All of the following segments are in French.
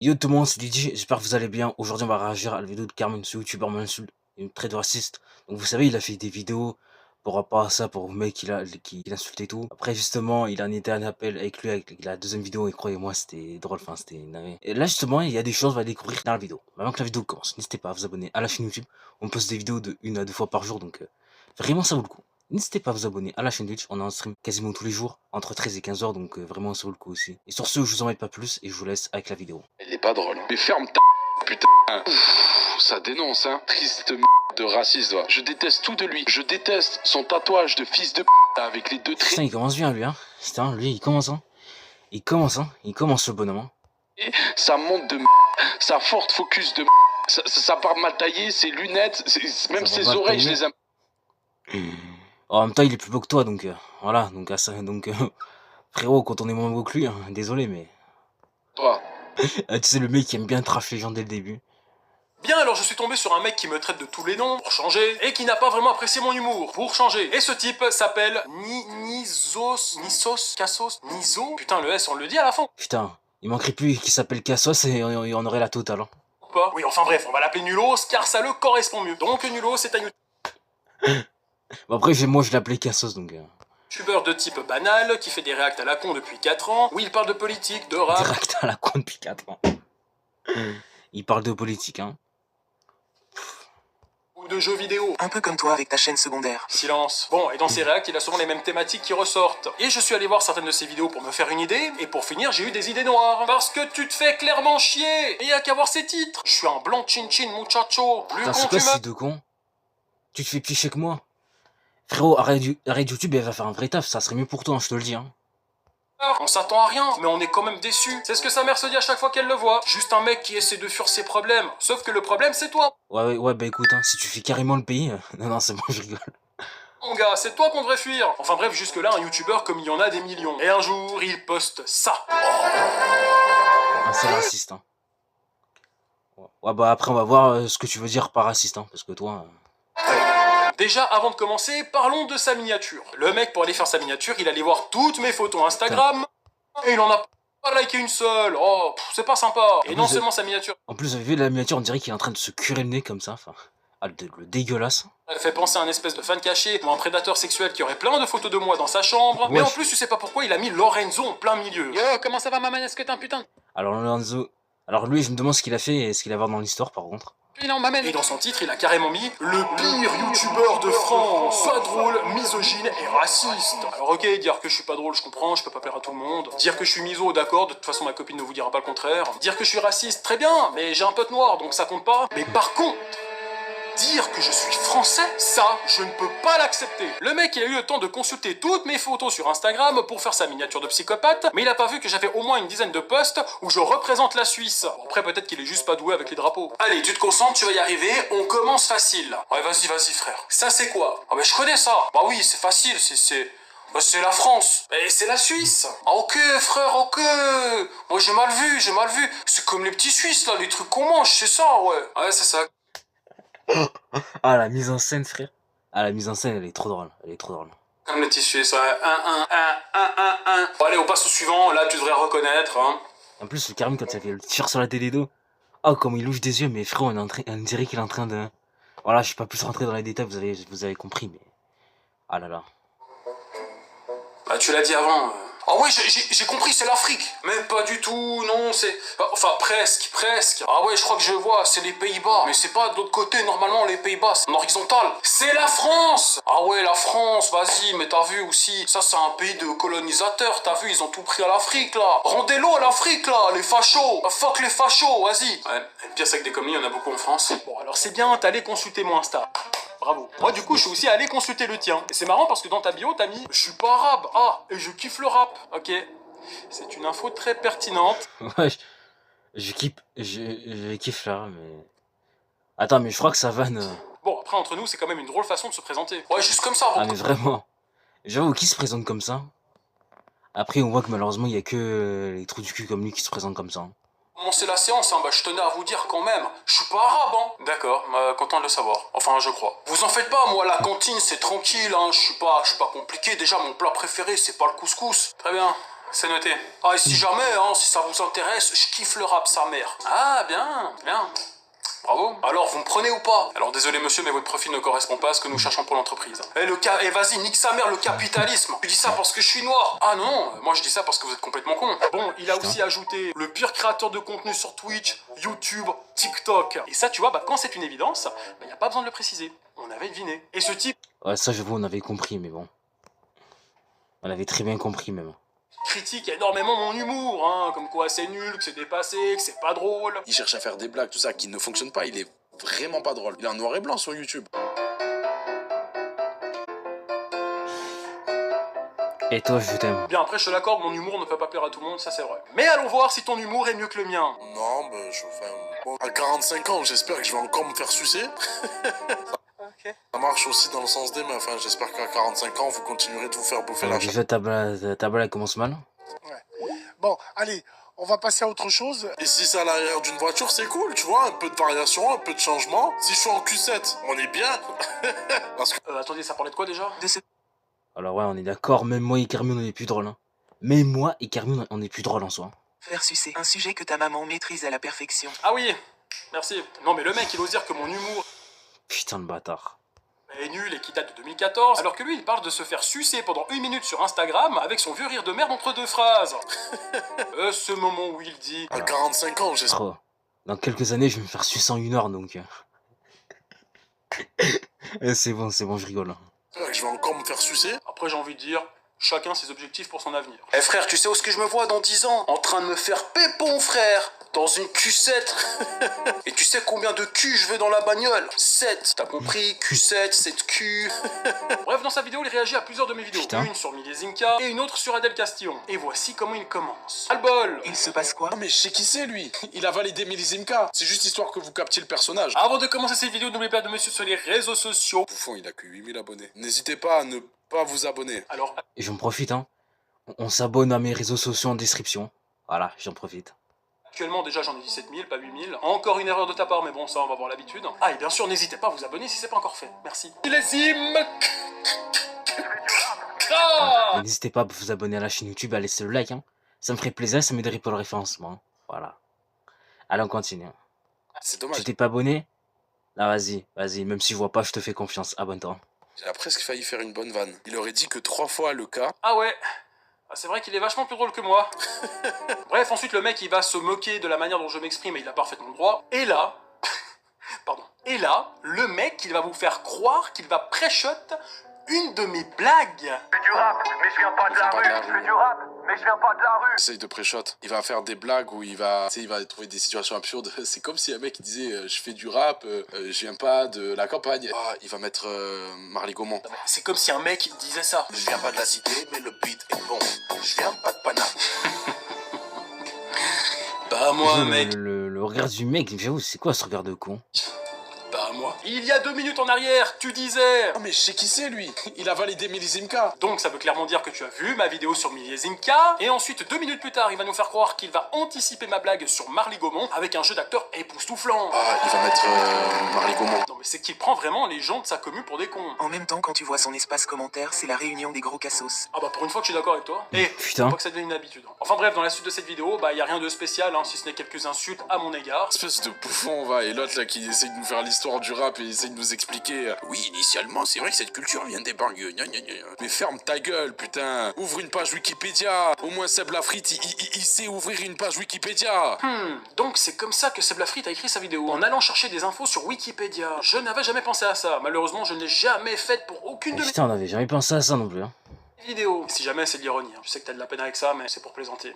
Yo tout le monde, c'est Didi, j'espère que vous allez bien. Aujourd'hui, on va réagir à la vidéo de Carmen, ce youtubeur m'insulte, une traite raciste. Donc, vous savez, il a fait des vidéos pour rapport à ça, pour le mec qui insulte et tout. Après, justement, il en était à un appel avec lui, avec la deuxième vidéo, et croyez-moi, c'était drôle, enfin, c'était navet. Et là, justement, il y a des choses, on va découvrir dans la vidéo. Mais avant que la vidéo commence, n'hésitez pas à vous abonner à la chaîne YouTube. On poste des vidéos de 1 à 2 fois par jour, donc vraiment, ça vaut le coup. N'hésitez pas à vous abonner à la chaîne Twitch, on est en stream quasiment tous les jours, entre 13 et 15 heures, donc vraiment ça vaut le coup aussi. Et sur ce, je vous embête pas plus et je vous laisse avec la vidéo. Elle est pas drôle. Hein. Mais ferme ta putain. Ça dénonce, hein. Triste de raciste, va. Je déteste tout de lui. Je déteste son tatouage de fils de avec les deux traits. Putain, il commence bien lui, hein. Putain, lui, il commence, hein. Il commence le bonhomme, hein. Sa montre de sa forte focus de sa part mal taillée, ses lunettes, même ses oreilles, je les aime. En même temps, il est plus beau que toi, donc voilà, donc à ça, donc frérot, quand on est moins beau que lui, hein, désolé, mais Toi. tu sais le mec qui aime bien trash les gens dès le début. Bien, alors je suis tombé sur un mec qui me traite de tous les noms, pour changer, et qui n'a pas vraiment apprécié mon humour, pour changer. Et ce type s'appelle Nisos, Cassos, Niso. Putain, le S, on le dit à la fin. Putain, il manquerait plus qu'il s'appelle Cassos et on aurait la totale, hein. Pas. Oui, enfin bref, on va l'appeler Nulos, car ça le correspond mieux. Donc Nulos c'est un Bon après, moi je l'appelais Cassos, donc youtubeur de type banal, qui fait des réacts à la con depuis 4 ans, où il parle de politique, de rap, direct à la con depuis 4 ans. Il parle de politique, hein. ou de jeux vidéo. Un peu comme toi avec ta chaîne secondaire. Silence. Bon, et dans ses réacts, il a souvent les mêmes thématiques qui ressortent. Et je suis allé voir certaines de ses vidéos pour me faire une idée, et pour finir, j'ai eu des idées noires. Parce que tu te fais clairement chier. Et y a qu'à voir ses titres. Je suis un blanc chin-chin muchacho. Plus Putain, c'est con quoi tu ces deux cons? Tu te fais plus chier que moi? Frérot, arrête YouTube, elle va faire un vrai taf, ça serait mieux pour toi, hein, je te le dis, hein. On s'attend à rien, mais on est quand même déçus. C'est ce que sa mère se dit à chaque fois qu'elle le voit. Juste un mec qui essaie de fuir ses problèmes. Sauf que le problème, c'est toi. Ouais, bah écoute, hein, si tu fais carrément le pays... non, c'est bon, je rigole. Mon gars, c'est toi qu'on devrait fuir. Enfin bref, jusque-là, un youtubeur comme il y en a des millions. Et un jour, il poste ça. Ah, c'est raciste, hein. Ouais, bah après, on va voir ce que tu veux dire par raciste, hein, parce que toi... Déjà, avant de commencer, parlons de sa miniature. Le mec, pour aller faire sa miniature, il allait voir toutes mes photos Instagram, et il en a pas liké une seule. Oh, c'est pas sympa. Et non seulement sa miniature... En plus, vous avez vu la miniature, on dirait qu'il est en train de se curer le nez comme ça, enfin... Ah, le dégueulasse. Elle fait penser à un espèce de fan caché ou un prédateur sexuel qui aurait plein de photos de moi dans sa chambre. Mais en plus, tu sais pas pourquoi il a mis Lorenzo en plein milieu. Yo, comment ça va, maman? Est-ce que t'es un putain? Alors, Lorenzo... Alors lui, je me demande ce qu'il a fait et ce qu'il va voir dans l'histoire, par contre. Et dans son titre, il a carrément mis le pire youtubeur de France. Pas drôle, misogyne et raciste. Alors ok, dire que je suis pas drôle, je comprends, je peux pas plaire à tout le monde. Dire que je suis miso, d'accord, de toute façon ma copine ne vous dira pas le contraire. Dire que je suis raciste, très bien, mais j'ai un pote noir, donc ça compte pas. Mais par contre... dire que je suis français, ça, je ne peux pas l'accepter. Le mec, il a eu le temps de consulter toutes mes photos sur Instagram pour faire sa miniature de psychopathe, mais il a pas vu que j'avais au moins une dizaine de posts où je représente la Suisse. Bon, après, peut-être qu'il est juste pas doué avec les drapeaux. Allez, tu te concentres, tu vas y arriver, on commence facile. Ouais, vas-y, frère. Ça, c'est quoi? Ah, bah, je connais ça. Bah oui, c'est facile, c'est la France. Et c'est la Suisse. Ah ok frère, ok. Moi j'ai mal vu. C'est comme les petits Suisses là, les trucs qu'on mange, c'est ça, ouais. Ouais, c'est ça. Ah, la mise en scène, frère. Ah, la mise en scène, elle est trop drôle. Comme les petits Suisses, ouais. Bon allez, on passe au suivant, là tu devrais reconnaître, hein. En plus, le Karim, quand il fait le tir sur la télé d'eau. Oh, comme il louche des yeux, mais frérot, on dirait qu'il est en train de... Voilà, je suis pas plus rentré dans les détails, vous avez compris, mais... Ah là là. Bah tu l'as dit avant. Ah ouais, j'ai compris, c'est l'Afrique. Mais pas du tout, non, c'est... Enfin, presque. Ah ouais, je crois que je vois, c'est les Pays-Bas. Mais c'est pas de l'autre côté, normalement, les Pays-Bas, c'est en horizontal. C'est la France. Ah ouais, la France, vas-y, mais t'as vu aussi, ça c'est un pays de colonisateurs, t'as vu, ils ont tout pris à l'Afrique, là. Rendez-le à l'Afrique, là, les fachos. Fuck les fachos, vas-y. Ouais, et le pire c'est que des communes, il y en a beaucoup en France. Bon, alors c'est bien, t'es allé consulter mon Insta. Bravo. Moi du coup je suis aussi allé consulter le tien. Et c'est marrant parce que dans ta bio t'as mis « Je suis pas arabe, ah, et je kiffe le rap ». Ok. C'est une info très pertinente. Ouais, je kiffe là, mais... Attends, mais je crois que ça vanne... Bon, après entre nous c'est quand même une drôle façon de se présenter. Ouais, juste comme ça. Ah, mais vraiment. J'avoue, qui se présente comme ça? Après, on voit que malheureusement, il y a que les trous du cul comme lui qui se présentent comme ça. Commencer la séance, hein, bah je tenais à vous dire quand même, je suis pas arabe, hein. D'accord, content de le savoir. Enfin, je crois. Vous en faites pas, moi, la cantine, c'est tranquille, hein. Je suis pas compliqué. Déjà, mon plat préféré, c'est pas le couscous. Très bien. C'est noté. Ah, et si jamais, hein, si ça vous intéresse, je kiffe le rap, sa mère. Ah, bien, bien. Bravo. Alors, vous me prenez ou pas? Alors, désolé monsieur, mais votre profil ne correspond pas à ce que nous cherchons pour l'entreprise. Eh, vas-y, nique sa mère, le capitalisme. Tu dis ça parce que je suis noir. Ah non, moi je dis ça parce que vous êtes complètement con. Bon, il a aussi ajouté le pire créateur de contenu sur Twitch, YouTube, TikTok. Et ça, tu vois, bah, quand c'est une évidence, bah, y a pas besoin de le préciser. On avait deviné. Et ce type Ouais, ça, je vois, on avait compris, mais bon. On avait très bien compris, même. critique énormément mon humour, hein, comme quoi c'est nul, que c'est dépassé, que c'est pas drôle. Il cherche à faire des blagues, tout ça, qui ne fonctionnent pas. Il est vraiment pas drôle. Il est en noir et blanc sur YouTube. Et toi, je t'aime. Bien, après, je te l'accorde, mon humour ne peut pas plaire à tout le monde, ça c'est vrai. Mais allons voir si ton humour est mieux que le mien. Non, ben, bon, à 45 ans, j'espère que je vais encore me faire sucer. Ok. Ça marche aussi dans le sens des meufs, enfin, j'espère qu'à 45 ans, vous continuerez de vous faire bouffer Alors, la chair. déjà, ta blague commence mal. Bon, allez, on va passer à autre chose. Et si c'est à l'arrière d'une voiture, c'est cool, tu vois, un peu de variation, un peu de changement. Si je suis en Q7, on est bien. Parce que Attendez, ça parlait de quoi déjà? De ce Alors, ouais, on est d'accord, même moi et Carmine, on est plus drôle. Hein. Même moi et Carmine, on est plus drôle en soi. faire sucer, un sujet que ta maman maîtrise à la perfection. Ah oui, merci. Non mais le mec, il ose dire que mon humour Putain de bâtard. est nul et qui date de 2014, alors que lui, il parle de se faire sucer pendant 1 minute sur Instagram avec son vieux rire de merde entre deux phrases. Ce moment où il dit... à 45 ans, j'espère Oh. Dans quelques années, je vais me faire sucer en 1 heure, donc... c'est bon, je rigole. que je vais encore me faire sucer. Après, j'ai envie de dire... Chacun ses objectifs pour son avenir. Eh frère, tu sais où est-ce que je me vois dans 10 ans? En train de me faire pépon, frère. Dans une Q7. Et tu sais combien de Q je veux dans la bagnole? 7. T'as compris? Q7, 7 Q. Bref, dans sa vidéo, il réagit à plusieurs de mes vidéos. Putain. Une sur Miliezinka et une autre sur Adèle Castillon. Et voici comment il commence. Albol. Il se passe quoi? Non mais je sais qui c'est lui. Il a validé Milizimka. C'est juste histoire que vous captiez le personnage. Avant de commencer cette vidéo, n'oubliez pas de me suivre sur les réseaux sociaux. Bouffon, il a que 8000 abonnés. N'hésitez pas à ne pas vous abonner. Alors, Et j'en profite, hein. On s'abonne à mes réseaux sociaux en description. Voilà, j'en profite. actuellement, déjà, j'en ai 17 000, pas 8 000. Encore une erreur de ta part, mais bon, ça, on va avoir l'habitude. Ah, et bien sûr, n'hésitez pas à vous abonner si c'est pas encore fait. Merci. Millésime. Ah Et n'hésitez pas à vous abonner à la chaîne YouTube, à laisser le like, hein. Ça me ferait plaisir, ça m'aiderait pour le référencement. Voilà. Allez, on continue. C'est dommage. Tu t'es pas abonné? Ah, vas-y, même si je vois pas, je te fais confiance. Abonne-toi. Il a presque failli faire une bonne vanne. Il aurait dit que 3 fois le cas. Ah ouais. Ah, c'est vrai qu'il est vachement plus drôle que moi. Bref, ensuite, le mec, il va se moquer de la manière dont je m'exprime et il a parfaitement le droit. Et là... Pardon. Et là, le mec, il va vous faire croire qu'il va pré-shot une de mes blagues. Je fais du rap, mais je viens pas de la rue. Je fais du rap, mais je viens pas de la rue. Essaye de pré-shot. Il va faire des blagues où il va trouver des situations absurdes. C'est comme si un mec il disait je fais du rap, je viens pas de la campagne. Ah, il va mettre Marley Gaumont. C'est comme si un mec disait ça. Je viens pas de la cité, mais le beat est bon. Je viens pas de Paname. Bah moi, mec. Le regard du mec, j'avoue, c'est quoi ce regard de con? Bah moi. Il y a 2 minutes en arrière, tu disais. Non mais je sais qui c'est lui. Il a validé Milizimka. Donc ça veut clairement dire que tu as vu ma vidéo sur Miliezinka. Et ensuite, 2 minutes plus tard, il va nous faire croire qu'il va anticiper ma blague sur Marley Gaumont avec un jeu d'acteur époustouflant. Ah, il va mettre Marley Gaumont. Non mais c'est qu'il prend vraiment les gens de sa commune pour des cons. En même temps, quand tu vois son espace commentaire, c'est la réunion des gros cassos. Ah bah pour une fois que je suis d'accord avec toi. Et Putain. faut pas que ça devienne une habitude. Enfin bref, dans la suite de cette vidéo, bah y a rien de spécial, hein, si ce n'est quelques insultes à mon égard. Espèce de bouffon, va. Et l'autre là qui essaye de nous faire l'histoire du rap et essaye de nous expliquer. Oui, initialement, c'est vrai que cette culture vient des banlieues. Gna, gna, gna. Mais ferme ta gueule, putain. Ouvre une page Wikipédia. Au moins Seb Lafrite, il sait ouvrir une page Wikipédia. Donc c'est comme ça que Seb Lafrite a écrit sa vidéo, en allant chercher des infos sur Wikipédia. Je n'avais jamais pensé à ça. Malheureusement, je ne l'ai jamais faite pour aucune de mes Putain, on avait jamais pensé à ça non plus, hein. vidéos. Si jamais, c'est de l'ironie. Hein. Je sais que t'as de la peine avec ça, mais c'est pour plaisanter.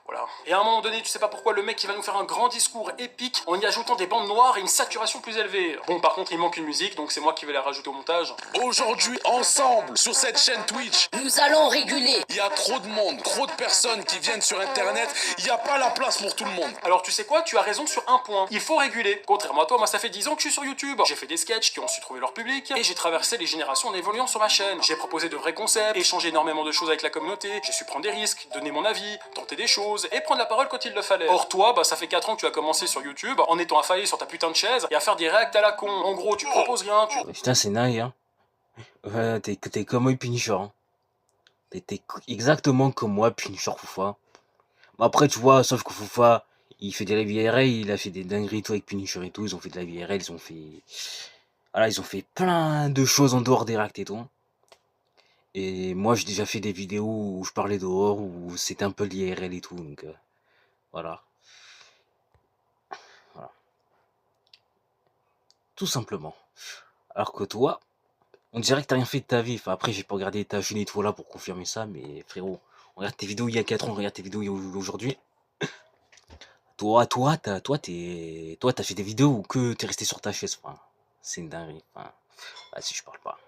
Voilà. Et à un moment donné, tu sais pas pourquoi, le mec il va nous faire un grand discours épique en y ajoutant des bandes noires et une saturation plus élevée. Bon, par contre, il manque une musique, donc c'est moi qui vais la rajouter au montage. Aujourd'hui, ensemble, sur cette chaîne Twitch, Nous allons réguler. il y a trop de monde, trop de personnes qui viennent sur Internet. Il n'y a pas la place pour tout le monde. Alors tu sais quoi, tu as raison sur un point. Il faut réguler. Contrairement à toi, moi ça fait 10 ans que je suis sur YouTube. J'ai fait des sketchs qui ont su trouver leur public et j'ai traversé les générations en évoluant sur ma chaîne. J'ai proposé de vrais concepts, échangé énormément de choses avec la communauté, j'ai su prendre des risques, donner mon avis, tenter des choses et prendre la parole quand il le fallait. Or toi, bah ça fait 4 ans que tu as commencé sur YouTube en étant affalé sur ta putain de chaise et à faire des réacts à la con. En gros, tu proposes rien, tu... Putain, c'est naïf, hein. Ouais, t'es comme moi, Punisher, hein. T'étais exactement comme moi, Punisher Foufa. Mais après, tu vois, sauf que Foufa, il fait de la vie IRL, il a fait des dingueries et tout avec Punisher et tout. Ils ont fait de la vie IRL, ils ont fait. Voilà, ils ont fait plein de choses en dehors des réacts et tout. Et moi, j'ai déjà fait des vidéos où je parlais dehors, où c'était un peu l'IRL et tout. Donc, voilà. Voilà. Tout simplement. Alors que toi, on dirait que t'as rien fait de ta vie. Enfin, après, j'ai pas regardé ta chaîne et tout là pour confirmer ça, mais frérot, on regarde tes vidéos il y a 4 ans, on regarde tes vidéos aujourd'hui. Toi, t'as fait des vidéos où que t'es resté sur ta chaise. Enfin, c'est une dinguerie. Enfin, si je parle pas.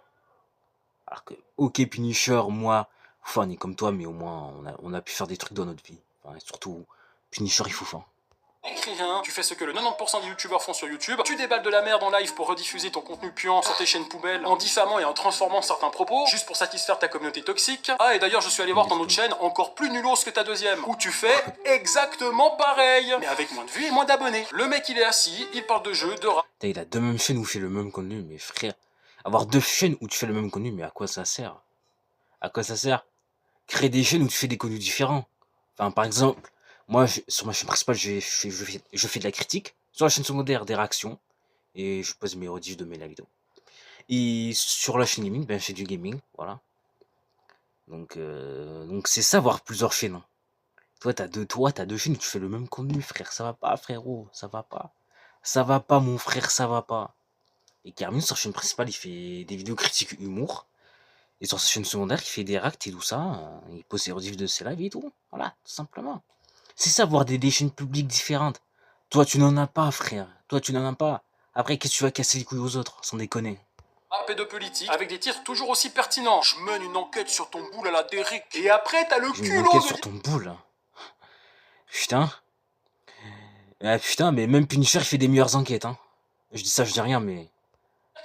Alors que, ok, Punisher, moi, enfin, on est comme toi, mais au moins, on a pu faire des trucs dans notre vie. Enfin, et surtout, Punisher, il faut fin. Écris rien, tu fais ce que le 90% des youtubeurs font sur YouTube, tu déballes de la merde en live pour rediffuser ton contenu puant sur tes chaînes poubelles en diffamant et en transformant certains propos, juste pour satisfaire ta communauté toxique. Ah, et d'ailleurs, je suis allé voir ton autre chaîne, encore plus nulos que ta deuxième, où tu fais exactement pareil, mais avec moins de vues et moins d'abonnés. Le mec, il est assis, il parle de jeux, de rap. Il a deux mêmes chaînes où il fait le même contenu, mais frère, avoir deux chaînes où tu fais le même contenu, mais à quoi ça sert? À quoi ça sert? Créer des chaînes où tu fais des contenus différents. Enfin, par exemple, moi, sur ma chaîne principale, je fais de la critique. Sur la chaîne secondaire, des réactions. Et je pose mes rediffs de mes la vidéo. Et sur la chaîne gaming, ben, je fais du gaming. Voilà. Donc c'est ça, avoir plusieurs chaînes. Hein. T'as deux chaînes où tu fais le même contenu, frère. Ça va pas, frérot. Ça va pas. Ça va pas, mon frère, ça va pas. Et Carmine, sur sa chaîne principale, il fait des vidéos critiques humour. Et sur sa chaîne secondaire, il fait des reacts et tout ça. Il pose ses rediffs de ses lives et tout. Voilà, tout simplement. C'est ça, voir des chaînes publiques différentes. Toi, tu n'en as pas, frère. Toi, tu n'en as pas. Après, qu'est-ce que tu vas casser les couilles aux autres, sans déconner? Et de politique, avec des titres toujours aussi pertinents. Je mène une enquête sur ton boule à la Derrick. Et après, t'as le J'ai une culot enquête de sur ton boule. Putain. Putain, mais même Punisher, il fait des meilleures enquêtes, hein. Je dis ça, je dis rien, mais...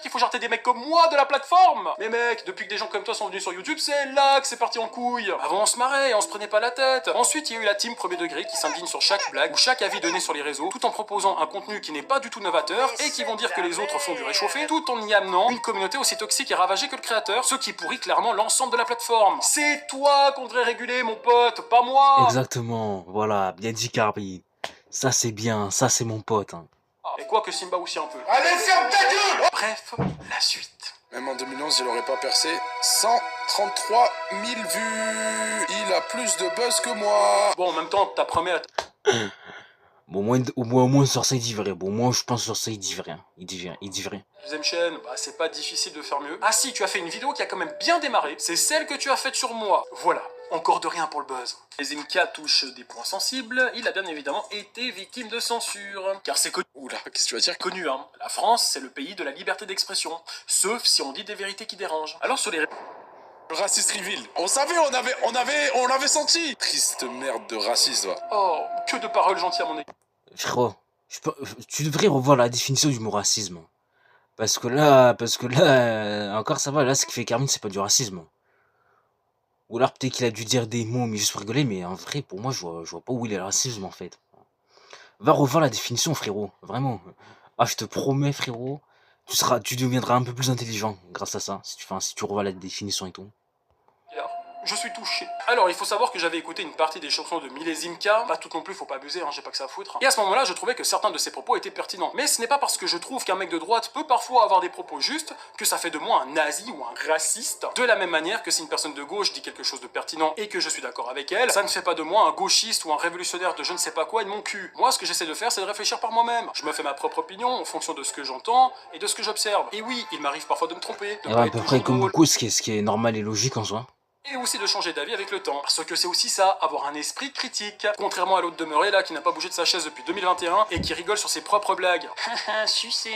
qu'il faut jarter des mecs comme moi de la plateforme. Mais mec, depuis que des gens comme toi sont venus sur YouTube, c'est là que c'est parti en couille. Avant on se marrait, on se prenait pas la tête. Ensuite il y a eu la team premier degré qui s'indigne sur chaque blague ou chaque avis donné sur les réseaux, tout en proposant un contenu qui n'est pas du tout novateur et qui vont dire que les autres font du réchauffé, tout en y amenant une communauté aussi toxique et ravagée que le créateur, ce qui pourrit clairement l'ensemble de la plateforme. C'est toi qu'on devrait réguler mon pote, pas moi. Exactement, voilà, bien dit Carby. Ça c'est bien, ça c'est mon pote. Hein. Et quoi que Simba aussi un peu. Allez, ferme ta gueule! Bref, la suite. Même en 2011, il aurait pas percé 133 000 vues. Il a plus de buzz que moi. Bon, en même temps, ta première... Bon, au moins sur ça il dit vrai. Bon, moi je pense sur ça il dit rien. Il dit vrai. Deuxième chaîne, bah c'est pas difficile de faire mieux. Ah si, tu as fait une vidéo qui a quand même bien démarré, c'est celle que tu as faite sur moi. Voilà, encore de rien pour le buzz. Les Imka touchent des points sensibles, il a bien évidemment été victime de censure. Car c'est connu. Oula, qu'est-ce que tu vas dire? Connu, hein. La France, c'est le pays de la liberté d'expression. Sauf si on dit des vérités qui dérangent. Alors sur les... Le raciste reveal. On savait, on l'avait senti. Triste merde de raciste, va. Oh, que de paroles gentilles à mon égard. Frérot, tu devrais revoir la définition du mot racisme. Parce que là, encore ça va, là ce qui fait Carmine c'est pas du racisme. Ou alors peut-être qu'il a dû dire des mots mais juste pour rigoler, mais en vrai pour moi je vois pas où il est le racisme en fait. Va revoir la définition frérot, vraiment. Ah je te promets frérot, tu deviendras un peu plus intelligent grâce à ça, si tu revois la définition et tout. Je suis touché. Alors, il faut savoir que j'avais écouté une partie des chansons de Milésime-K, pas tout non plus, faut pas abuser, hein, j'ai pas que ça à foutre. Et à ce moment-là, je trouvais que certains de ses propos étaient pertinents. Mais ce n'est pas parce que je trouve qu'un mec de droite peut parfois avoir des propos justes que ça fait de moi un nazi ou un raciste. De la même manière que si une personne de gauche dit quelque chose de pertinent et que je suis d'accord avec elle, ça ne fait pas de moi un gauchiste ou un révolutionnaire de je ne sais pas quoi et de mon cul. Moi, ce que j'essaie de faire, c'est de réfléchir par moi-même. Je me fais ma propre opinion en fonction de ce que j'entends et de ce que j'observe. Et oui, il m'arrive parfois de me tromper, de Et pas ouais, à être peu toujours près comme drôle. beaucoup, ce qui est normal et logique en soi. Et aussi de changer d'avis avec le temps. Parce que c'est aussi ça, avoir un esprit critique. Contrairement à l'autre demeuré là, qui n'a pas bougé de sa chaise depuis 2021 et qui rigole sur ses propres blagues. Sucé.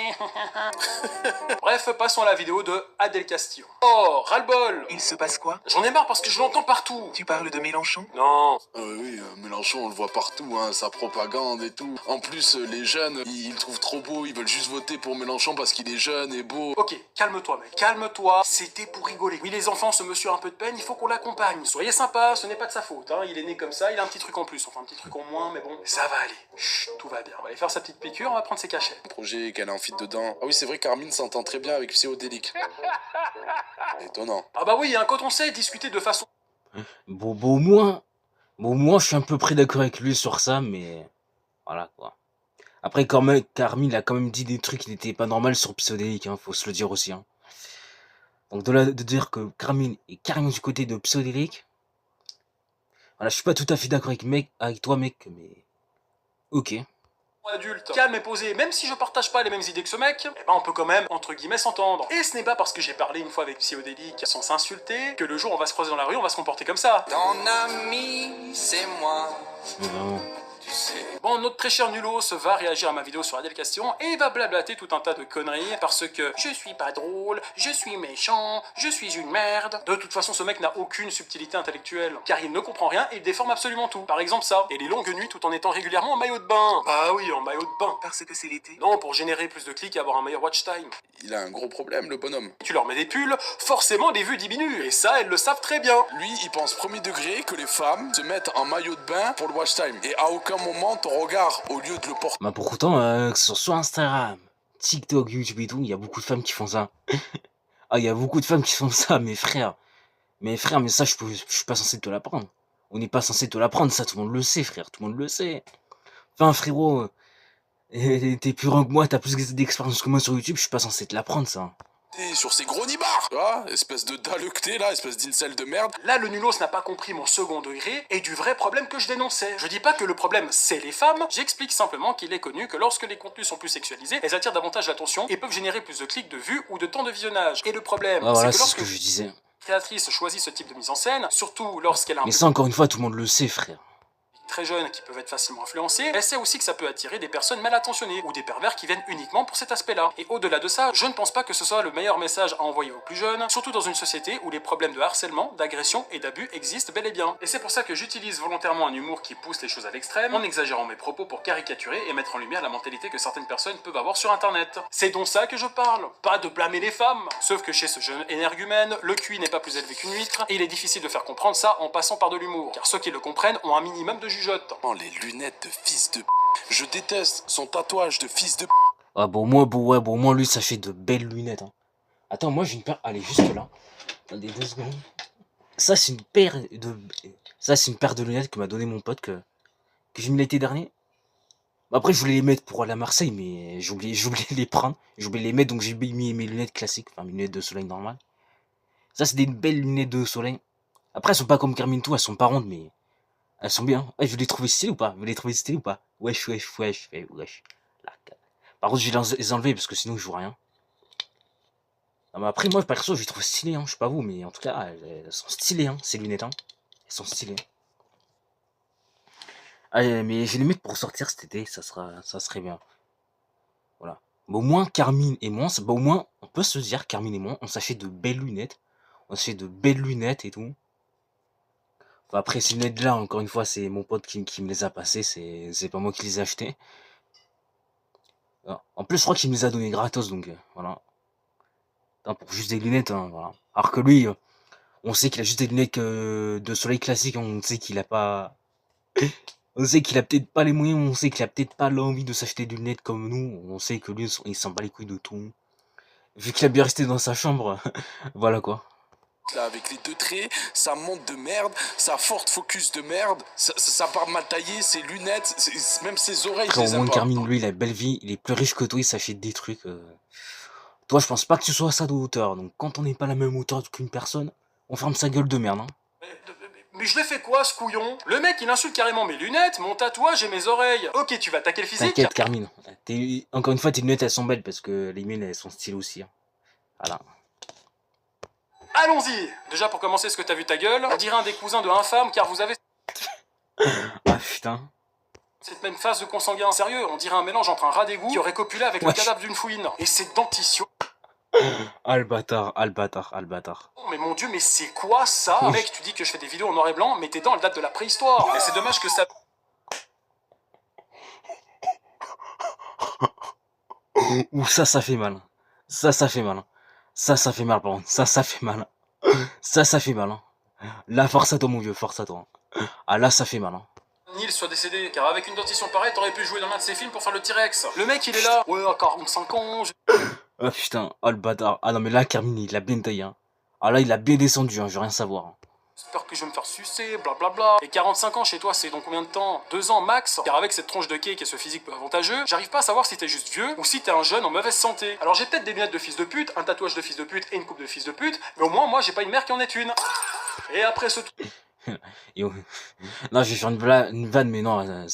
Bref, passons à la vidéo de Adèle Castillo. Oh, ras-le-bol. Il se passe quoi? J'en ai marre parce que je l'entends partout. Tu parles de Mélenchon? Non. Oui, Mélenchon, on le voit partout, hein, sa propagande et tout. En plus, les jeunes, ils le trouvent trop beau, ils veulent juste voter pour Mélenchon parce qu'il est jeune et beau. Ok, calme-toi mec, calme-toi. C'était pour rigoler. Oui, les enfants, ce monsieur a un peu de peine, il faut qu'on l'accompagne. Soyez sympa, ce n'est pas de sa faute, hein. Il est né comme ça, il a un petit truc en plus, enfin un petit truc en moins, mais bon, ça va aller. Chut, tout va bien. On va aller faire sa petite piqûre, on va prendre ses cachets. Projet qu'elle a un fit dedans. Ah oui, c'est vrai, Carmine s'entend très bien avec Psychodélique. Étonnant. Ah bah oui, hein, quand on sait discuter de façon Bon, au moins, je suis un peu près d'accord avec lui sur ça, mais voilà, quoi. Après, quand même, Carmine, il a quand même dit des trucs qui n'étaient pas normaux sur Psychodélique, hein, faut se le dire aussi, hein. Donc, de dire que Carmine est carrément du côté de Psychodélique, voilà, je suis pas tout à fait d'accord avec toi, mec, mais ok. Adulte, calme et posé, même si je partage pas les mêmes idées que ce mec, eh ben on peut quand même, entre guillemets, s'entendre. Et ce n'est pas parce que j'ai parlé une fois avec Psychodélique sans s'insulter, que le jour où on va se croiser dans la rue, on va se comporter comme ça. Ton ami, c'est moi. Mais vraiment. Tu sais. Bon, notre très cher Nulos va réagir à ma vidéo sur Adèle Castillon et va blablater tout un tas de conneries parce que je suis pas drôle, je suis méchant, je suis une merde. De toute façon, ce mec n'a aucune subtilité intellectuelle car il ne comprend rien et il déforme absolument tout. Par exemple ça, et les longues nuits tout en étant régulièrement en maillot de bain. Ah oui, en maillot de bain. Parce que c'est l'été. Non, pour générer plus de clics et avoir un meilleur watch time. Il a un gros problème, le bonhomme. Tu leur mets des pulls, forcément les vues diminuent et ça, elles le savent très bien. Lui, il pense premier degré que les femmes se mettent en maillot de bain pour le watch time. Et à aucun moment, ton regard, au lieu de le porter... Bah pourtant, que ce soit Instagram, TikTok, YouTube et tout, il y a beaucoup de femmes qui font ça. Ah, il y a beaucoup de femmes qui font ça, mes frères. Mais frère, mais ça, je suis pas censé te l'apprendre. On n'est pas censé te l'apprendre, ça, tout le monde le sait, frère, tout le monde le sait. Enfin, frérot, t'es plus grand que moi, t'as plus d'expérience que moi sur YouTube, je suis pas censé te l'apprendre, ça. sur ses gros nibards, tu vois, espèce de dalle que t'es là, espèce d'incel de merde. Là, le nulos n'a pas compris mon second degré et du vrai problème que je dénonçais. Je dis pas que le problème c'est les femmes, j'explique simplement qu'il est connu que lorsque les contenus sont plus sexualisés, elles attirent davantage l'attention et peuvent générer plus de clics, de vues ou de temps de visionnage. Et le problème, Ah, voilà, c'est c'est que ce que lorsque je disais. la créatrice choisit ce type de mise en scène, surtout lorsqu'elle a un Mais ça, encore une fois, tout le monde le sait, frère. très jeunes qui peuvent être facilement influencés, elle sait aussi que ça peut attirer des personnes mal attentionnées ou des pervers qui viennent uniquement pour cet aspect-là. Et au-delà de ça, je ne pense pas que ce soit le meilleur message à envoyer aux plus jeunes, surtout dans une société où les problèmes de harcèlement, d'agression et d'abus existent bel et bien. Et c'est pour ça que j'utilise volontairement un humour qui pousse les choses à l'extrême, en exagérant mes propos pour caricaturer et mettre en lumière la mentalité que certaines personnes peuvent avoir sur internet. C'est donc ça que je parle, pas de blâmer les femmes. Sauf que chez ce jeune énergumène, le QI n'est pas plus élevé qu'une huître, et il est difficile de faire comprendre ça en passant par de l'humour, car ceux qui le comprennent ont un minimum de jugeote. Oh, les lunettes de fils de... Je déteste son tatouage de fils de... Ah, bon, moi, lui, ça fait de belles lunettes, hein. Attends, moi, j'ai une paire, allez, juste là. Attendez 2 secondes. Ça, c'est une paire de lunettes que m'a donné mon pote que j'ai mis l'été dernier. Après, je voulais les mettre pour aller à Marseille, mais j'ai oublié de les prendre. J'ai oublié de les mettre, donc j'ai mis mes lunettes classiques, enfin mes lunettes de soleil normales. Ça, c'est des belles lunettes de soleil. Après, elles sont pas comme Carmine tout, elles sont pas rondes, mais elles sont bien. Ah, je vais les trouver stylées ou pas? Wesh. Là, par contre, je vais les enlever parce que sinon, je vois rien. Non, mais après, moi, perso, je les trouve stylées, hein. Je sais pas vous, mais en tout cas, elles sont stylées, hein, ces lunettes, hein. Elles sont stylées. Allez, mais je vais les mettre pour sortir cet été, ça serait bien. Voilà. Mais au moins, Carmine et moi, au moins, on peut se dire, Carmine et moi, on s'achète de belles lunettes. On s'achète de belles lunettes et tout. Enfin, après, ces lunettes-là, encore une fois, c'est mon pote qui me les a passées, c'est pas moi qui les ai achetées. Voilà. En plus, je crois qu'il me les a donné gratos, donc voilà. Attends, pour juste des lunettes, hein, voilà. Alors que lui, on sait qu'il a juste des lunettes de soleil classique, hein. On sait qu'il a pas... On sait qu'il a peut-être pas les moyens, on sait qu'il a peut-être pas l'envie de s'acheter des lunettes comme nous. On sait que lui, il s'en bat les couilles de tout. Vu qu'il a bien resté dans sa chambre, voilà quoi. Là, avec les 2 traits, sa montre de merde, sa forte focus de merde, sa barbe mal taillée, ses lunettes, même ses oreilles, je Au les aime moins, pas. Carmine, lui, il a belle vie, il est plus riche que toi, il s'achète des trucs. Toi, je pense pas que tu sois à ça de hauteur. Donc, quand on n'est pas à la même hauteur qu'une personne, on ferme sa gueule de merde, hein. Mais je l'ai fait quoi, ce couillon? Le mec, il insulte carrément mes lunettes, mon tatouage et mes oreilles. Ok, tu vas attaquer le physique? T'inquiète, Carmine. Encore une fois, tes lunettes, elles sont belles parce que les miennes, elles sont stylées aussi, hein. Voilà. Allons-y. Déjà, pour commencer, est-ce que t'as vu ta gueule? On dirait un des cousins de infâme, car vous avez Ah putain. cette même phase de consanguin. Sérieux, on dirait un mélange entre un rat d'égout qui aurait copulé avec le Wesh. cadavre d'une fouine. Et cette dentition. Ah le bâtard. Oh, mais mon dieu, mais c'est quoi ça? Mec, tu dis que je fais des vidéos en noir et blanc, mais tes dents, elles datent de la préhistoire. Et c'est dommage que ça... Ouh, ça fait mal. Ça fait mal. Ça fait mal, par contre. Ça fait mal. Ça fait mal, hein. Là, force à toi, mon vieux, force à toi. Ah là, ça fait mal, hein. Nils soit décédé, car avec une dentition pareille, t'aurais pu jouer dans l'un de ses films pour faire le T-Rex. Le mec, il est là. Ouais, à 45 ans, Ah putain, oh le bâtard. Ah non, mais là, Carmine, il a bien taillé, hein. Ah là, il a bien descendu, hein, je veux rien savoir, hein. J'espère que je vais me faire sucer, blablabla. Et 45 ans chez toi, c'est dans combien de temps? 2 ans max? Car avec cette tronche de cake et ce physique peu avantageux, j'arrive pas à savoir si t'es juste vieux ou si t'es un jeune en mauvaise santé. Alors j'ai peut-être des lunettes de fils de pute, un tatouage de fils de pute et une coupe de fils de pute, mais au moins moi j'ai pas une mère qui en est une. Et après ce Yo. Non, je vais faire une vanne, mais non, elle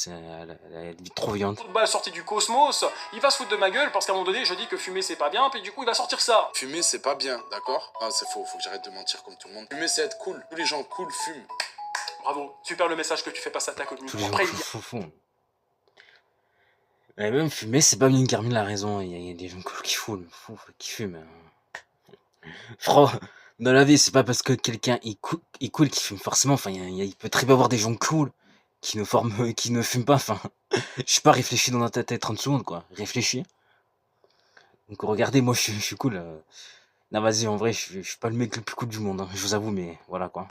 est trop violente. trou de balle sorti du cosmos, il va se foutre de ma gueule parce qu'à un moment donné je dis que fumer c'est pas bien, puis du coup il va sortir ça. Fumer, c'est pas bien, d'accord? Ah, c'est faux, faut que j'arrête de mentir comme tout le monde. Fumer, c'est être cool. Tous les gens cool fument. Bravo, super le message que tu fais passer à ta commune. Tous les gens Après, font. Et même fumer, c'est pas bien. Carmine a raison. Il y a des gens cool qui fument. Fro, dans la vie, c'est pas parce que quelqu'un est cool qu'il fume forcément. Enfin, il peut très bien avoir des gens cool qui ne fument pas. Enfin, je sais pas, réfléchis dans ta tête 30 secondes, quoi. Réfléchis. Donc, regardez, moi, je suis cool. Non, vas-y, en vrai, je suis pas le mec le plus cool du monde, hein, je vous avoue, mais voilà, quoi.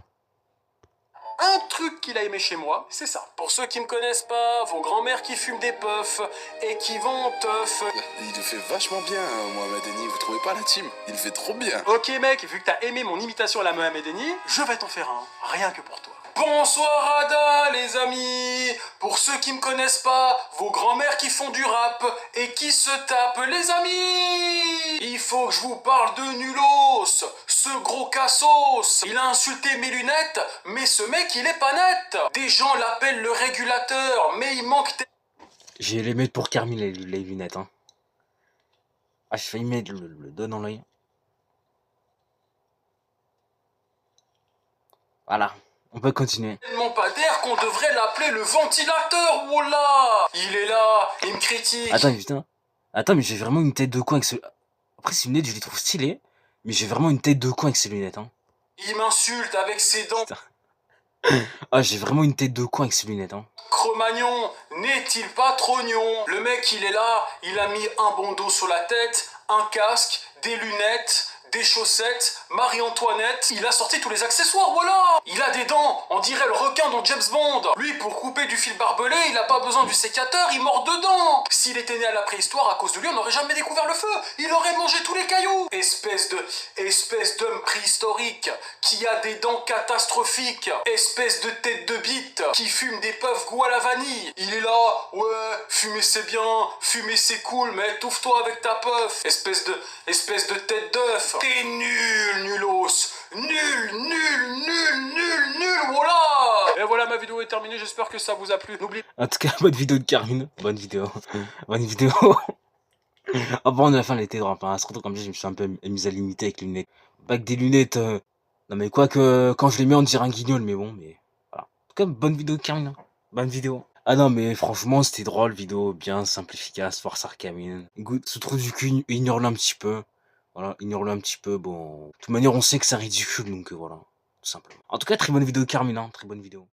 un truc qu'il a aimé chez moi, c'est ça. Pour ceux qui me connaissent pas, vos grands-mères qui fument des puffs et qui vont teuf. Il le fait vachement bien, hein, Mohamed Eni, vous trouvez pas la team? Il le fait trop bien. Ok mec, vu que t'as aimé mon imitation à la Mohamed Eni, je vais t'en faire un, rien que pour toi. Bonsoir Ada les amis. Pour ceux qui me connaissent pas, vos grands-mères qui font du rap et qui se tapent les amis. Il faut que je vous parle de Nulos, ce gros cassos. Il a insulté mes lunettes, mais ce mec il est pas net. Des gens l'appellent le régulateur, mais il manque J'ai les mettre pour Carmine les lunettes, hein. Ah, j'ai failli mettre le doigt dans l'œil. Voilà, on peut continuer. tellement pas d'air qu'on devrait l'appeler le ventilateur, voilà. Il est là, il me critique. Attends, putain. Attends, mais j'ai vraiment une tête de coin avec ce... Après, ces lunettes, je les trouve stylées. Mais j'ai vraiment une tête de coin avec ces lunettes, hein. Il m'insulte avec ses dents. Ah, j'ai vraiment une tête de coin avec ces lunettes, hein. Cro-Magnon, n'est-il pas trognon? Le mec, il est là, il a mis un bandeau sur la tête, un casque, des lunettes, des chaussettes, Marie-Antoinette. Il a sorti tous les accessoires, voilà. Il a des dents, on dirait le requin dans James Bond. Lui, pour couper du fil barbelé, il a pas besoin du sécateur, il mord dedans. S'il était né à la préhistoire, à cause de lui, on n'aurait jamais découvert le feu. Il aurait mangé tous les cailloux. Espèce d'homme préhistorique qui a des dents catastrophiques. Espèce de tête de bite qui fume des puffs goût à la vanille. Il est là, ouais, fumer c'est bien, fumer c'est cool, mais étouffe-toi avec ta puff. Espèce de tête d'œuf. T'es nul, nulos. Nul, voilà. Et voilà, ma vidéo est terminée, j'espère que ça vous a plu. N'oubliez En tout cas, bonne vidéo de Carmine. Bonne vidéo. Bonne vidéo. Ah bon, à la fin, elle était drôle. Enfin, surtout comme je me suis un peu mis à limiter avec les lunettes. Pas que des lunettes. Non, mais quoi que quand je les mets, on dirait un guignol, mais bon, mais voilà. En tout cas, bonne vidéo de Carmine, hein. Bonne vidéo. Ah non, mais franchement, c'était drôle, vidéo bien simple, efficace, force Carmine. Écoute, se trouve du cul, ignore-le un petit peu. Voilà, ignore-le un petit peu. Bon, de toute manière, on sait que c'est ridicule, donc voilà, tout simplement. En tout cas, très bonne vidéo de Carmine, hein, très bonne vidéo.